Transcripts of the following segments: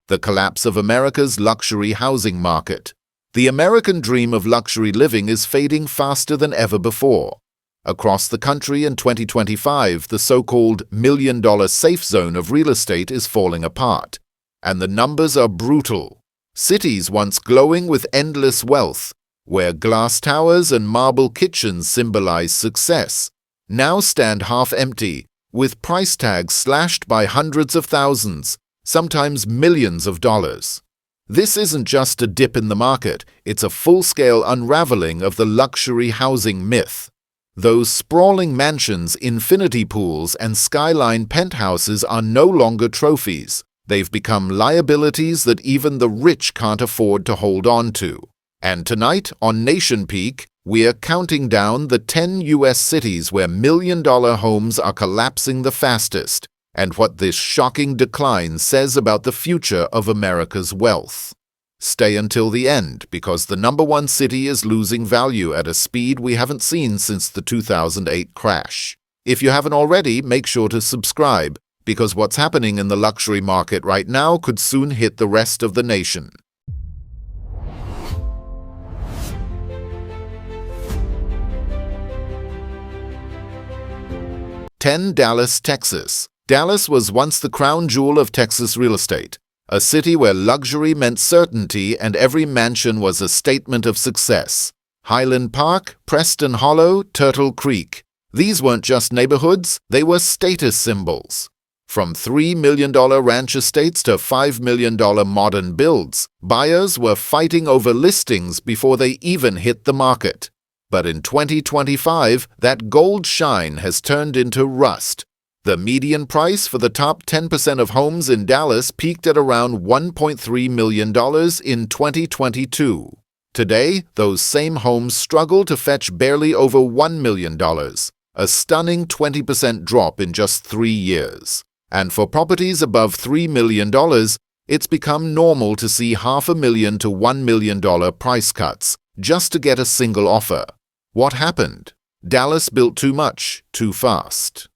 The collapse of America's luxury housing market. The American dream of luxury living is fading faster than ever before. Across the country in 2025, the so-called million-dollar safe zone of real estate is falling apart. And the numbers are brutal. Cities once glowing with endless wealth, where glass towers and marble kitchens symbolize success, now stand half empty, with price tags slashed by hundreds of thousands, sometimes millions of dollars. This isn't just a dip in the market, it's a full-scale unraveling of the luxury housing myth. Those sprawling mansions, infinity pools, and skyline penthouses are no longer trophies. They've become liabilities that even the rich can't afford to hold on to. And tonight, on Nation Peak, we're counting down the 10 U.S. cities where million-dollar homes are collapsing the fastest, and what this shocking decline says about the future of America's wealth. Stay until the end, because the #1 city is losing value at a speed we haven't seen since the 2008 crash. If you haven't already, make sure to subscribe, because what's happening in the luxury market right now could soon hit the rest of the nation. 10. Dallas, Texas. Dallas was once the crown jewel of Texas real estate, a city where luxury meant certainty and every mansion was a statement of success. Highland Park, Preston Hollow, Turtle Creek. These weren't just neighborhoods, they were status symbols. From $3 million ranch estates to $5 million modern builds, buyers were fighting over listings before they even hit the market. But in 2025, that gold shine has turned into rust. The median price for the top 10% of homes in Dallas peaked at around $1.3 million in 2022. Today, those same homes struggle to fetch barely over $1 million, a stunning 20% drop in just 3 years. And for properties above $3 million, it's become normal to see $500,000 to $1 million price cuts just to get a single offer. What happened? Dallas built too much, too fast.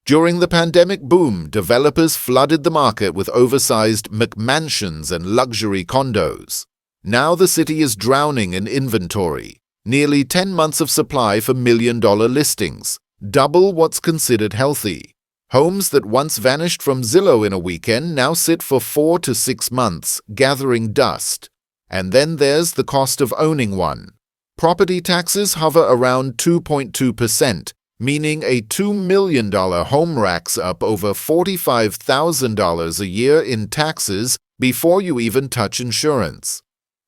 During the pandemic boom, developers flooded the market with oversized McMansions and luxury condos. Now the city is drowning in inventory. Nearly 10 months of supply for million-dollar listings, double what's considered healthy. Homes that once vanished from Zillow in a weekend now sit for 4 to 6 months, gathering dust. And then there's the cost of owning one. Property taxes hover around 2.2%. Meaning a $2 million home racks up over $45,000 a year in taxes before you even touch insurance.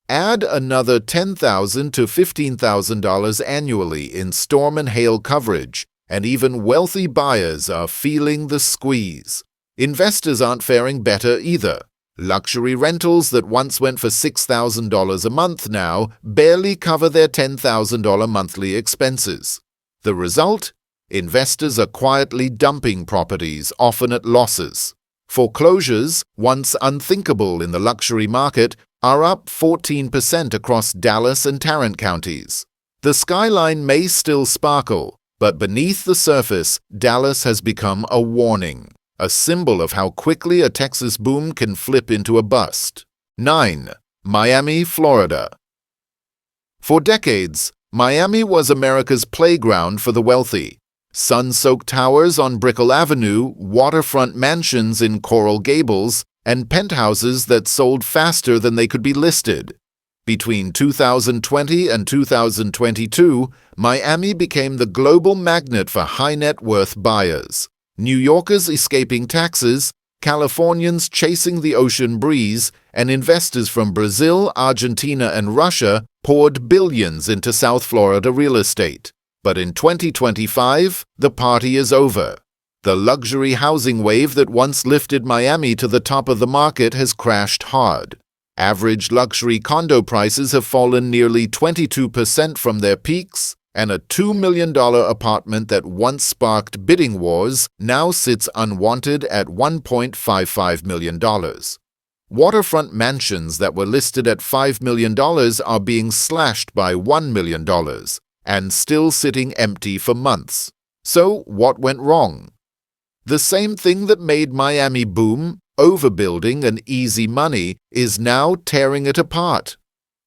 Add another $10,000 to $15,000 annually in storm and hail coverage, and even wealthy buyers are feeling the squeeze. Investors aren't faring better either. Luxury rentals that once went for $6,000 a month now barely cover their $10,000 monthly expenses. The result? Investors are quietly dumping properties, often at losses. Foreclosures, once unthinkable in the luxury market, are up 14% across Dallas and Tarrant counties. The skyline may still sparkle, but beneath the surface, Dallas has become a warning, a symbol of how quickly a Texas boom can flip into a bust. 9. Miami, Florida. For decades, Miami was America's playground for the wealthy. Sun-soaked towers on Brickell Avenue, waterfront mansions in Coral Gables, and penthouses that sold faster than they could be listed. Between 2020 and 2022, Miami became the global magnet for high-net-worth buyers. New Yorkers escaping taxes, Californians chasing the ocean breeze, and investors from Brazil, Argentina, and Russia poured billions into South Florida real estate. But in 2025, the party is over. The luxury housing wave that once lifted Miami to the top of the market has crashed hard. Average luxury condo prices have fallen nearly 22% from their peaks, and a $2 million apartment that once sparked bidding wars now sits unwanted at $1.55 million. Waterfront mansions that were listed at $5 million are being slashed by $1 million and still sitting empty for months. So what went wrong? The same thing that made Miami boom, Overbuilding and easy money is now tearing it apart.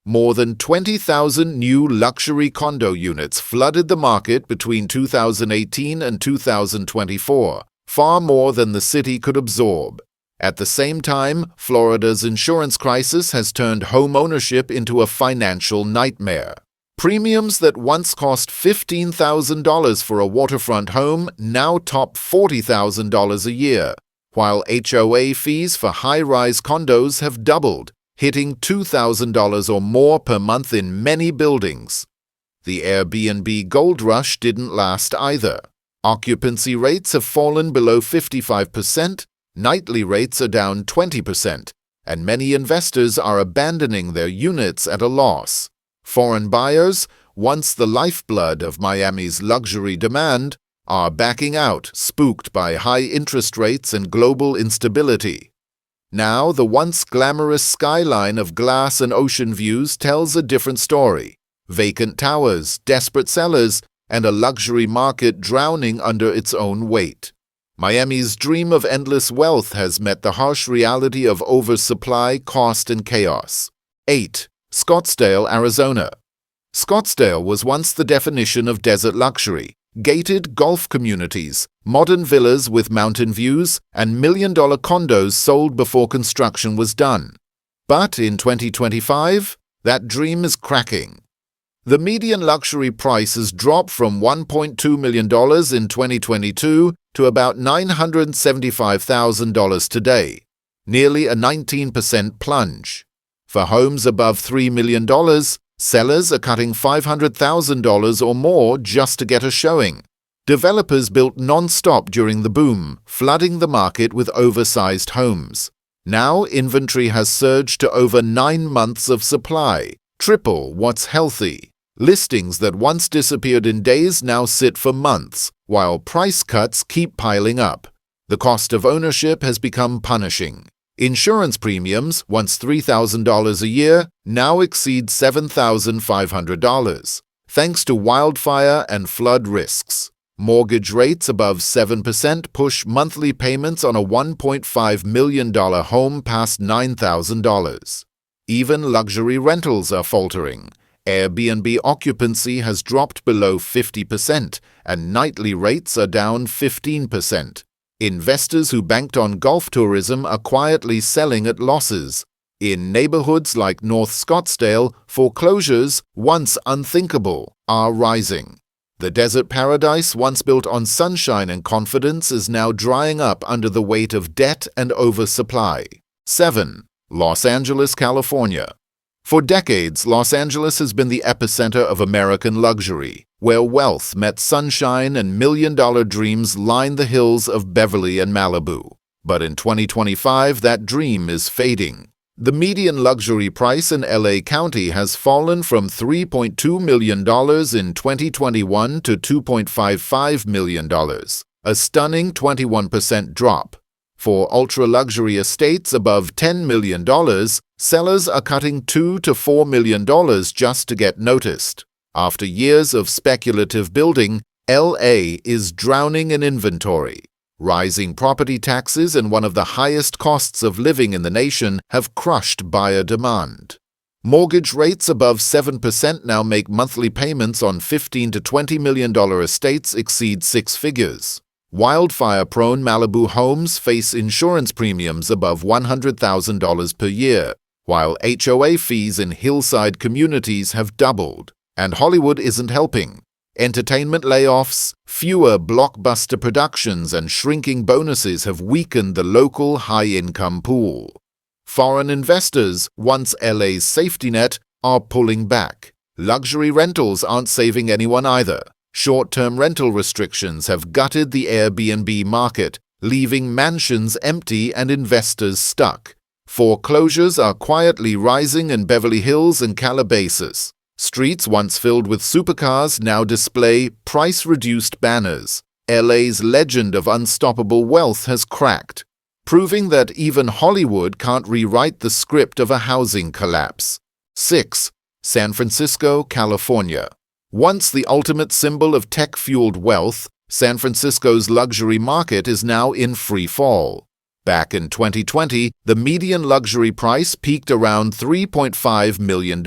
More than 20,000 new luxury condo units flooded the market between 2018 and 2024, far more than the city could absorb. At the same time, Florida's insurance crisis has turned home ownership into a financial nightmare. Premiums that once cost $15,000 for a waterfront home now top $40,000 a year, while HOA fees for high-rise condos have doubled, hitting $2,000 or more per month in many buildings. The Airbnb gold rush didn't last either. Occupancy rates have fallen below 55%, nightly rates are down 20%, and many investors are abandoning their units at a loss. Foreign buyers, once the lifeblood of Miami's luxury demand, are backing out, spooked by high interest rates and global instability. Now, the once glamorous skyline of glass and ocean views tells a different story. Vacant towers, desperate sellers, and a luxury market drowning under its own weight. Miami's dream of endless wealth has met the harsh reality of oversupply, cost, and chaos. 8. Scottsdale, Arizona. Scottsdale was once the definition of desert luxury. Gated golf communities, modern villas with mountain views, and million-dollar condos sold before construction was done. But in 2025, that dream is cracking. The median luxury price has dropped from $1.2 million in 2022 to about $975,000 today, nearly a 19% plunge. For homes above $3 million, sellers are cutting $500,000 or more just to get a showing. Developers built non-stop during the boom, flooding the market with oversized homes. Now inventory has surged to over 9 months of supply, triple what's healthy. Listings that once disappeared in days now sit for months, while price cuts keep piling up. The cost of ownership has become punishing. Insurance premiums, once $3,000 a year, now exceed $7,500, thanks to wildfire and flood risks. Mortgage rates above 7% push monthly payments on a $1.5 million home past $9,000. Even luxury rentals are faltering. Airbnb occupancy has dropped below 50%, and nightly rates are down 15%. Investors who banked on golf tourism are quietly selling at losses. In neighborhoods like North Scottsdale, foreclosures, once unthinkable, are rising. The desert paradise once built on sunshine and confidence is now drying up under the weight of debt and oversupply. 7. Los Angeles, California. For decades, Los Angeles has been the epicenter of American luxury, where wealth met sunshine and million-dollar dreams lined the hills of Beverly and Malibu. But in 2025, that dream is fading. The median luxury price in LA County has fallen from $3.2 million in 2021 to $2.55 million, a stunning 21% drop. For ultra-luxury estates above $10 million, sellers are cutting $2 to $4 million just to get noticed. After years of speculative building, LA is drowning in inventory. Rising property taxes and one of the highest costs of living in the nation have crushed buyer demand. Mortgage rates above 7% now make monthly payments on $15 to $20 million estates exceed 6 figures. Wildfire-prone Malibu homes face insurance premiums above $100,000 per year, while HOA fees in hillside communities have doubled. And Hollywood isn't helping. Entertainment layoffs, fewer blockbuster productions, and shrinking bonuses have weakened the local high-income pool. Foreign investors, once LA's safety net, are pulling back. Luxury rentals aren't saving anyone either. Short-term rental restrictions have gutted the Airbnb market, leaving mansions empty and investors stuck. Foreclosures are quietly rising in Beverly Hills and Calabasas. Streets once filled with supercars now display price-reduced banners. LA's legend of unstoppable wealth has cracked, proving that even Hollywood can't rewrite the script of a housing collapse. 6. San Francisco, California. Once the ultimate symbol of tech-fueled wealth, San Francisco's luxury market is now in free fall. Back in 2020, the median luxury price peaked around $3.5 million.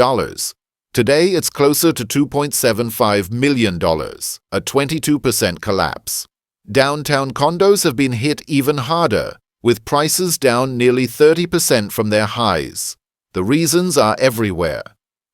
Today, it's closer to $2.75 million, a 22% collapse. Downtown condos have been hit even harder, with prices down nearly 30% from their highs. The reasons are everywhere.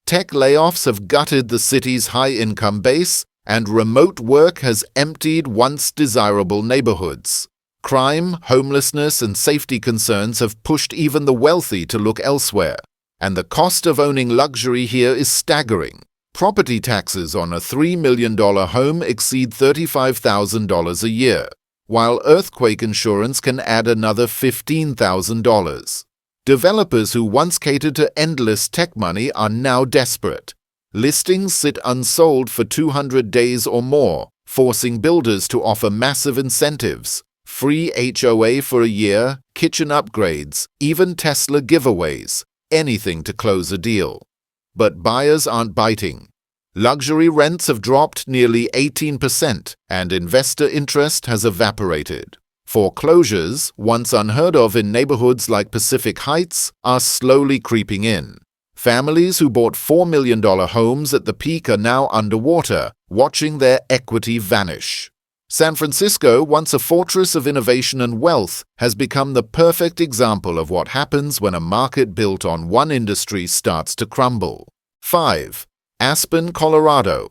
Tech layoffs have gutted the city's high-income base, and remote work has emptied once desirable neighborhoods. Crime, homelessness, and safety concerns have pushed even the wealthy to look elsewhere, and the cost of owning luxury here is staggering. Property taxes on a $3 million home exceed $35,000 a year, while earthquake insurance can add another $15,000. Developers who once catered to endless tech money are now desperate. Listings sit unsold for 200 days or more, forcing builders to offer massive incentives. Free HOA for a year, kitchen upgrades, even Tesla giveaways, anything to close a deal. But buyers aren't biting. Luxury rents have dropped nearly 18%, and investor interest has evaporated. Foreclosures, once unheard of in neighborhoods like Pacific Heights, are slowly creeping in. Families who bought $4 million homes at the peak are now underwater, watching their equity vanish. San Francisco, once a fortress of innovation and wealth, has become the perfect example of what happens when a market built on one industry starts to crumble. 5. Aspen, Colorado.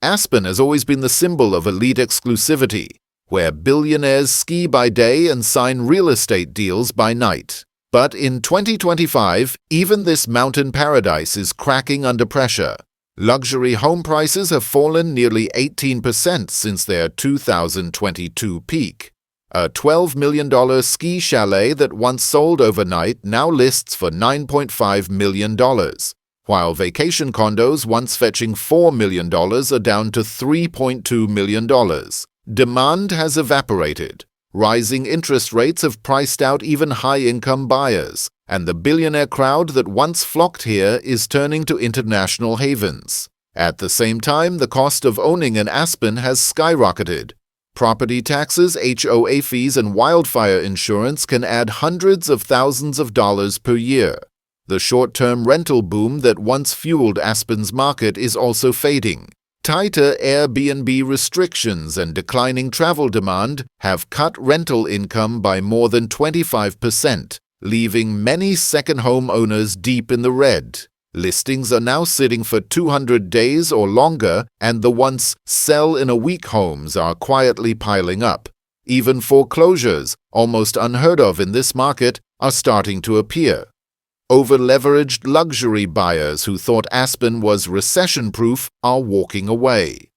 Aspen has always been the symbol of elite exclusivity, where billionaires ski by day and sign real estate deals by night. But in 2025, even this mountain paradise is cracking under pressure. Luxury home prices have fallen nearly 18% since their 2022 peak. A $12 million ski chalet that once sold overnight now lists for $9.5 million, while vacation condos once fetching $4 million are down to $3.2 million. Demand has evaporated. Rising interest rates have priced out even high-income buyers, and the billionaire crowd that once flocked here is turning to international havens. At the same time, the cost of owning in Aspen has skyrocketed. Property taxes, HOA fees, and wildfire insurance can add hundreds of thousands of dollars per year. The short-term rental boom that once fueled Aspen's market is also fading. Tighter Airbnb restrictions and declining travel demand have cut rental income by more than 25%, leaving many second home owners deep in the red. Listings are now sitting for 200 days or longer, and the once sell-in-a-week homes are quietly piling up. Even foreclosures, almost unheard of in this market, are starting to appear. Over-leveraged luxury buyers who thought Aspen was recession-proof are walking away.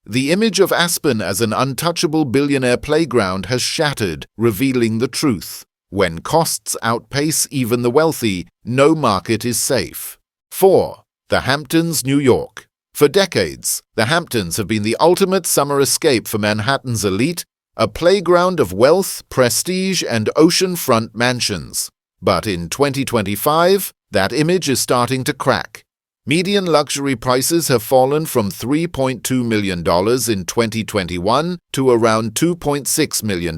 The image of Aspen as an untouchable billionaire playground has shattered, revealing the truth. When costs outpace even the wealthy, no market is safe. 4. The Hamptons, New York. For decades, the Hamptons have been the ultimate summer escape for Manhattan's elite, a playground of wealth, prestige, and oceanfront mansions. But in 2025, that image is starting to crack. Median luxury prices have fallen from $3.2 million in 2021 to around $2.6 million,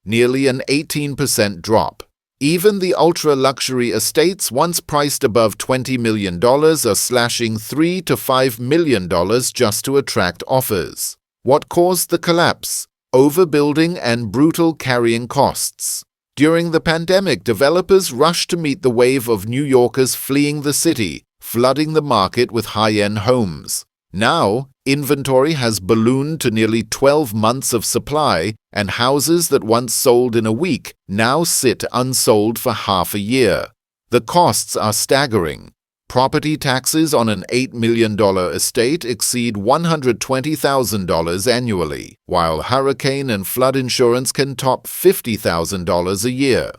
nearly an 18% drop. Even the ultra-luxury estates once priced above $20 million are slashing $3 to $5 million just to attract offers. What caused the collapse? Overbuilding and brutal carrying costs. During the pandemic, developers rushed to meet the wave of New Yorkers fleeing the city, flooding the market with high-end homes. Now, inventory has ballooned to nearly 12 months of supply, and houses that once sold in a week now sit unsold for half a year. The costs are staggering. Property taxes on an $8 million estate exceed $120,000 annually, while hurricane and flood insurance can top $50,000 a year.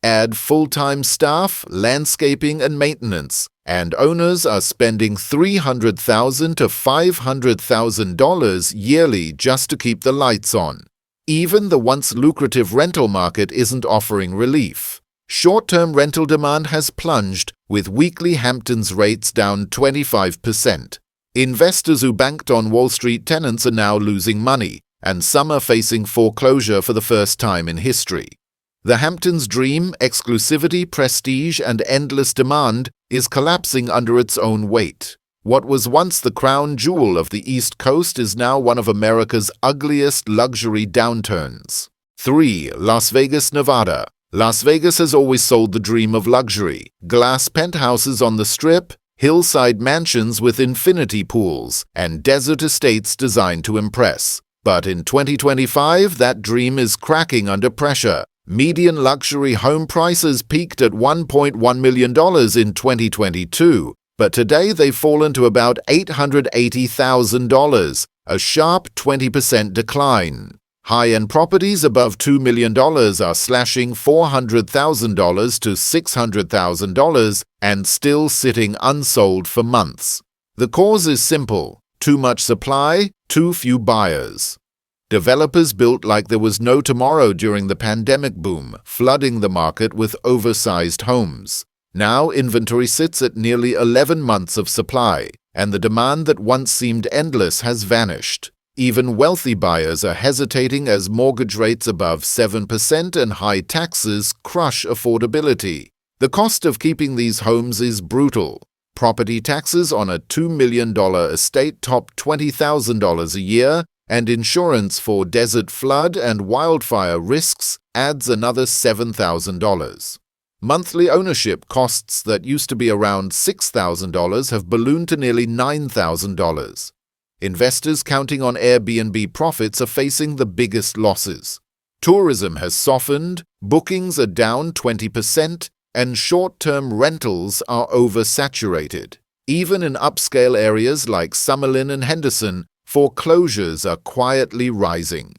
Add full-time staff, landscaping, and maintenance, and owners are spending $300,000 to $500,000 yearly just to keep the lights on. Even the once lucrative rental market isn't offering relief. Short-term rental demand has plunged, with weekly Hamptons rates down 25%. Investors who banked on Wall Street tenants are now losing money, and some are facing foreclosure for the first time in history. The Hamptons' dream, exclusivity, prestige, and endless demand is collapsing under its own weight. What was once the crown jewel of the East Coast is now one of America's ugliest luxury downturns. 3. Las Vegas, Nevada. Las Vegas has always sold the dream of luxury. Glass penthouses on the Strip, hillside mansions with infinity pools, and desert estates designed to impress. But in 2025, that dream is cracking under pressure. Median luxury home prices peaked at $1.1 million in 2022, but today they've fallen to about $880,000, a sharp 20% decline. High-end properties above $2 million are slashing $400,000 to $600,000 and still sitting unsold for months. The cause is simple: too much supply, too few buyers. Developers built like there was no tomorrow during the pandemic boom, flooding the market with oversized homes. Now inventory sits at nearly 11 months of supply, and the demand that once seemed endless has vanished. Even wealthy buyers are hesitating as mortgage rates above 7% and high taxes crush affordability. The cost of keeping these homes is brutal. Property taxes on a $2 million estate top $20,000 a year, and insurance for desert flood and wildfire risks adds another $7,000. Monthly ownership costs that used to be around $6,000 have ballooned to nearly $9,000. Investors counting on Airbnb profits are facing the biggest losses. Tourism has softened, bookings are down 20%, and short-term rentals are oversaturated. Even in upscale areas like Summerlin and Henderson, foreclosures are quietly rising.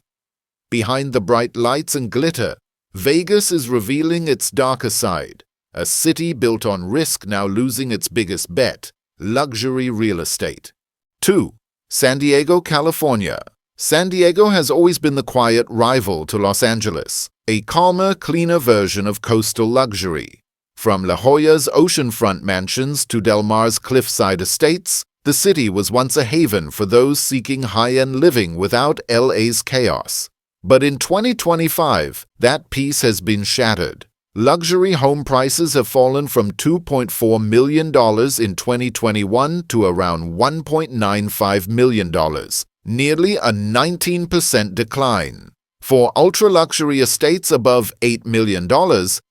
Behind the bright lights and glitter, Vegas is revealing its darker side. A city built on risk now losing its biggest bet: luxury real estate. 2. San Diego, California. San Diego has always been the quiet rival to Los Angeles, a calmer, cleaner version of coastal luxury. From La Jolla's oceanfront mansions to Del Mar's cliffside estates, the city was once a haven for those seeking high-end living without LA's chaos. But in 2025, that peace has been shattered. Luxury home prices have fallen from $2.4 million in 2021 to around $1.95 million, nearly a 19% decline. For ultra-luxury estates above $8 million,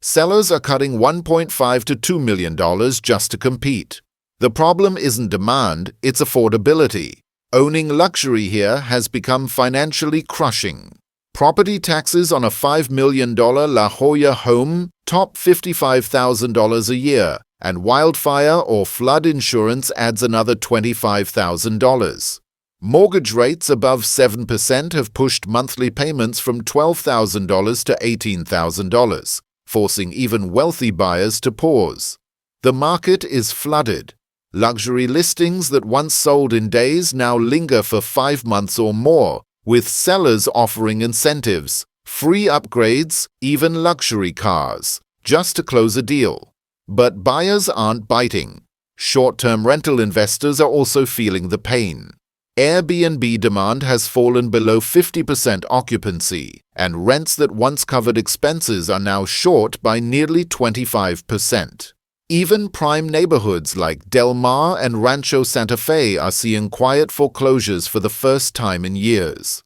sellers are cutting $1.5 to $2 million just to compete. The problem isn't demand, it's affordability. Owning luxury here has become financially crushing. Property taxes on a $5 million La Jolla home top $55,000 a year, and wildfire or flood insurance adds another $25,000. Mortgage rates above 7% have pushed monthly payments from $12,000 to $18,000, forcing even wealthy buyers to pause. The market is flooded. Luxury listings that once sold in days now linger for 5 months or more, with sellers offering incentives, free upgrades, even luxury cars, just to close a deal. But buyers aren't biting. Short-term rental investors are also feeling the pain. Airbnb demand has fallen below 50% occupancy, and rents that once covered expenses are now short by nearly 25%. Even prime neighborhoods like Del Mar and Rancho Santa Fe are seeing quiet foreclosures for the first time in years.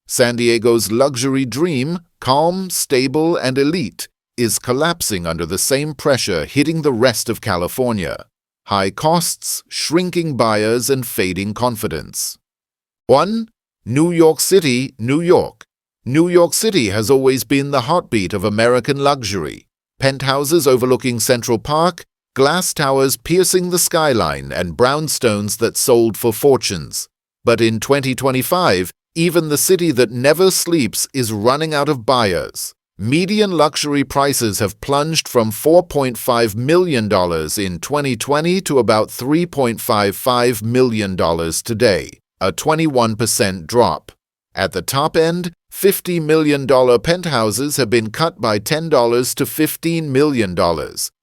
San Diego's luxury dream, calm, stable, and elite, is collapsing under the same pressure hitting the rest of California: high costs, shrinking buyers, and fading confidence. 1. New York City, New York. New York City has always been the heartbeat of American luxury. Penthouses overlooking Central Park, glass towers piercing the skyline, and brownstones that sold for fortunes. But in 2025, even the city that never sleeps is running out of buyers. Median luxury prices have plunged from $4.5 million in 2020 to about $3.55 million today, a 21% drop. At the top end, $50 million penthouses have been cut by $10 to $15 million,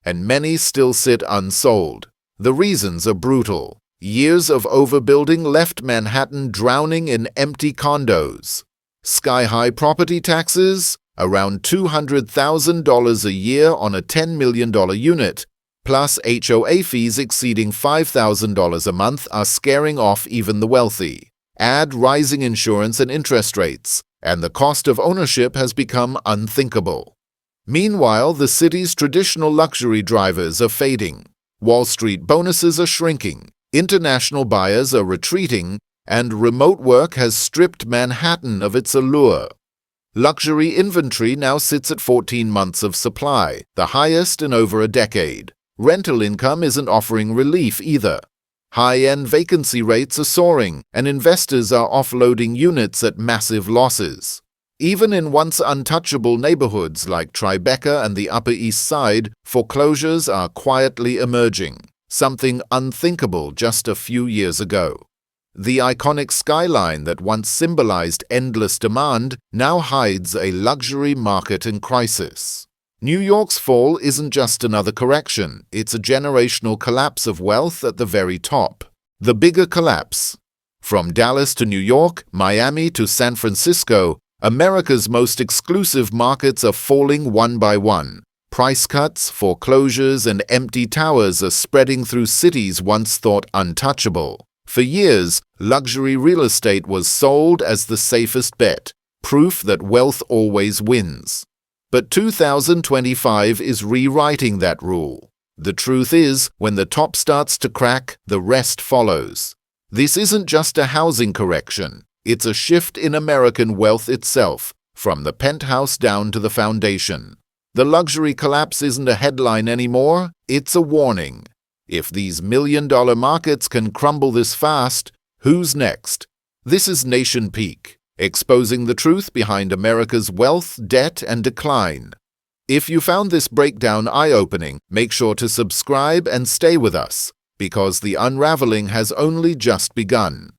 and many still sit unsold. The reasons are brutal. Years of overbuilding left Manhattan drowning in empty condos. Sky-high property taxes, around $200,000 a year on a $10 million unit, plus HOA fees exceeding $5,000 a month are scaring off even the wealthy. Add rising insurance and interest rates, and the cost of ownership has become unthinkable. Meanwhile, the city's traditional luxury drivers are fading. Wall Street bonuses are shrinking, international buyers are retreating, and remote work has stripped Manhattan of its allure. Luxury inventory now sits at 14 months of supply, the highest in over a decade. Rental income isn't offering relief either. High-end vacancy rates are soaring, and investors are offloading units at massive losses. Even in once untouchable neighborhoods like Tribeca and the Upper East Side, foreclosures are quietly emerging, something unthinkable just a few years ago. The iconic skyline that once symbolized endless demand now hides a luxury market in crisis. New York's fall isn't just another correction, it's a generational collapse of wealth at the very top. The bigger collapse. From Dallas to New York, Miami to San Francisco, America's most exclusive markets are falling one by one. Price cuts, foreclosures, and empty towers are spreading through cities once thought untouchable. For years, luxury real estate was sold as the safest bet, proof that wealth always wins. But 2025 is rewriting that rule. The truth is, when the top starts to crack, the rest follows. This isn't just a housing correction. It's a shift in American wealth itself, from the penthouse down to the foundation. The luxury collapse isn't a headline anymore, it's a warning. If these million-dollar markets can crumble this fast, who's next? This is Nation Peak, exposing the truth behind America's wealth, debt, and decline. If you found this breakdown eye-opening, make sure to subscribe and stay with us, because the unraveling has only just begun.